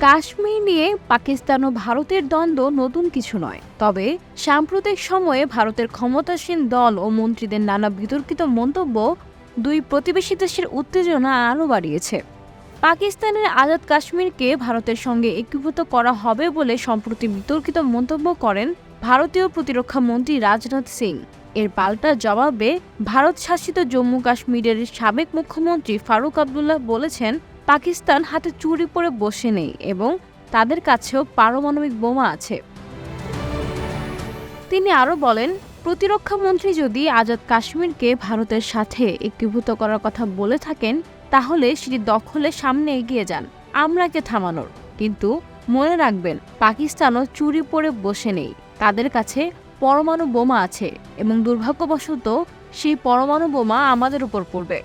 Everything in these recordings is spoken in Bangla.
কাশ্মীর নিয়ে পাকিস্তান ও ভারতের দ্বন্দ্ব নতুন কিছু নয়, তবে সাম্প্রতিক সময়ে ভারতের ক্ষমতাসীন দল ও মন্ত্রীদের নানা বিতর্কিত মন্তব্য দুই প্রতিবেশী দেশের উত্তেজনা আরও বাড়িয়েছে। পাকিস্তানের আজাদ কাশ্মীরকে ভারতের সঙ্গে একীভূত করা হবে বলে সম্প্রতি বিতর্কিত মন্তব্য করেন ভারতীয় প্রতিরক্ষা মন্ত্রী রাজনাথ সিং। এর পাল্টা জবাবে ভারত শাসিত জম্মু কাশ্মীরের সাবেক মুখ্যমন্ত্রী ফারুক আবদুল্লাহ বলেছেন, পাকিস্তান হাতে চুরি পরে বসে নেই এবং তাদের কাছেও পারমাণবিক বোমা আছে। তিনি আরও বলেন, প্রতিরক্ষা মন্ত্রী যদি আজাদ কাশ্মীরকে ভারতের সাথে একীভূত করার কথা বলে থাকেন, তাহলে সেটি দখলের সামনে এগিয়ে যান, আমরাকে থামানোর। কিন্তু মনে রাখবেন, পাকিস্তানও চুরি পরে বসে নেই, তাদের কাছে পরমাণু বোমা আছে এবং দুর্ভাগ্যবশত সেই পরমাণু বোমা আমাদের উপর পড়বে।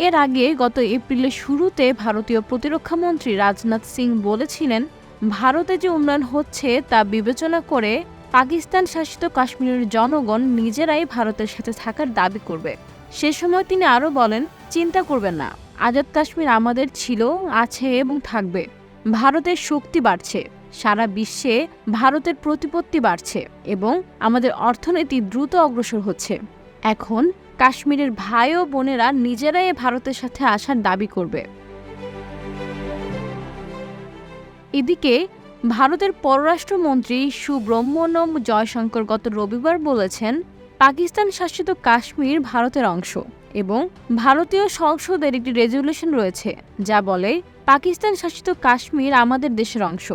এর আগে গত এপ্রিলের শুরুতে ভারতীয় প্রতিরক্ষা মন্ত্রী রাজনাথ সিং বলেছিলেন, ভারতে যে উন্নয়ন হচ্ছে তা বিবেচনা করে পাকিস্তান শাসিত কাশ্মীরের জনগণ নিজেরাই ভারতের সাথে থাকার দাবি করবে। সে সময় তিনি আরও বলেন, চিন্তা করবেন না, আজাদ কাশ্মীর আমাদের ছিল, আছে এবং থাকবে। ভারতের শক্তি বাড়ছে, সারা বিশ্বে ভারতের প্রতিপত্তি বাড়ছে এবং আমাদের অর্থনীতি দ্রুত অগ্রসর হচ্ছে। এখন কাশ্মীরের ভাই ও বোনেরা নিজেরাই ভারতের সাথে আসার দাবি করবে। এদিকে ভারতের পররাষ্ট্রমন্ত্রী সুব্রহ্মণ্যম জয়শঙ্কর গত রবিবার বলেছেন, পাকিস্তান শাসিত কাশ্মীর ভারতের অংশ এবং ভারতীয় সংসদের একটি রেজুলেশন রয়েছে যা বলে পাকিস্তান শাসিত কাশ্মীর আমাদের দেশের অংশ।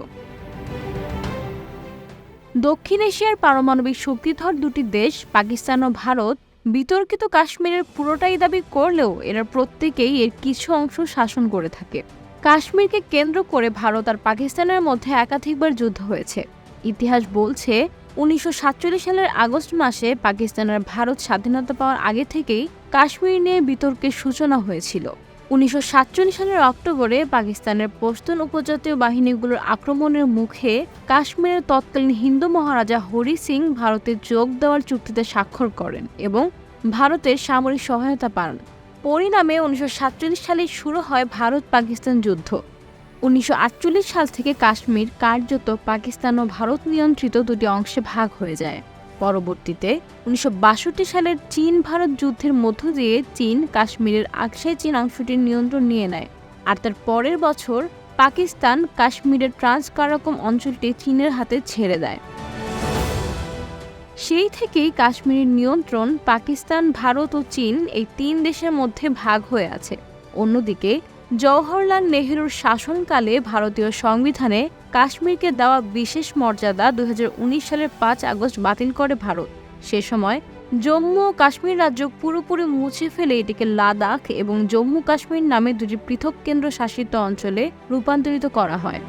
দক্ষিণ এশিয়ার পারমাণবিক শক্তিধর দুটি দেশ পাকিস্তান ও ভারত বিতর্কিত কাশ্মীরের পুরোটাই দাবি করলেও এরা প্রত্যেকেই এর কিছু অংশ শাসন করে থাকে। কাশ্মীরকে কেন্দ্র করে ভারত আর পাকিস্তানের মধ্যে একাধিকবার যুদ্ধ হয়েছে। ইতিহাস বলছে 1947 সালের আগস্ট মাসে পাকিস্তানের ভারত স্বাধীনতা পাওয়ার আগে থেকেই কাশ্মীর নিয়ে বিতর্কের সূচনা হয়েছিল। 1947 সালের অক্টোবরে পাকিস্তানের পশতুন উপজাতীয় বাহিনীগুলোর আক্রমণের মুখে কাশ্মীরের তৎকালীন হিন্দু মহারাজা হরি সিং ভারতে যোগ দেওয়ার চুক্তিতে স্বাক্ষর করেন এবং ভারতের সামরিক সহায়তা পান। পরিণামে 1947 সালে শুরু হয় ভারত পাকিস্তান যুদ্ধ। 1948 সাল থেকে কাশ্মীর কার্যত পাকিস্তান ও ভারত নিয়ন্ত্রিত দুটি অংশে ভাগ হয়ে যায়। পরবর্তীতে 1962 সালের চীন ভারত যুদ্ধের মধ্য দিয়ে চীন কাশ্মীরের আকসাই চীন অংশটির নিয়ন্ত্রণ নিয়ে নেয়, আর তার পরের বছর পাকিস্তান কাশ্মীরের ট্রান্স কারাকোরাম অঞ্চলটি চীনের হাতে ছেড়ে দেয়। সেই থেকেই কাশ্মীরের নিয়ন্ত্রণ পাকিস্তান, ভারত ও চীন এই তিন দেশের মধ্যে ভাগ হয়ে আছে। অন্যদিকে জওহরলাল নেহরুর শাসনকালে ভারতীয় সংবিধানে কাশ্মীরকে দেওয়া বিশেষ মর্যাদা 2019 সালের 5 আগস্ট বাতিল করে ভারত। সে সময় জম্মু ও কাশ্মীর রাজ্য পুরোপুরি মুছে ফেলে এটিকে লাদাখ এবং জম্মু কাশ্মীর নামে দুটি পৃথক কেন্দ্র শাসিত অঞ্চলে রূপান্তরিত করা হয়।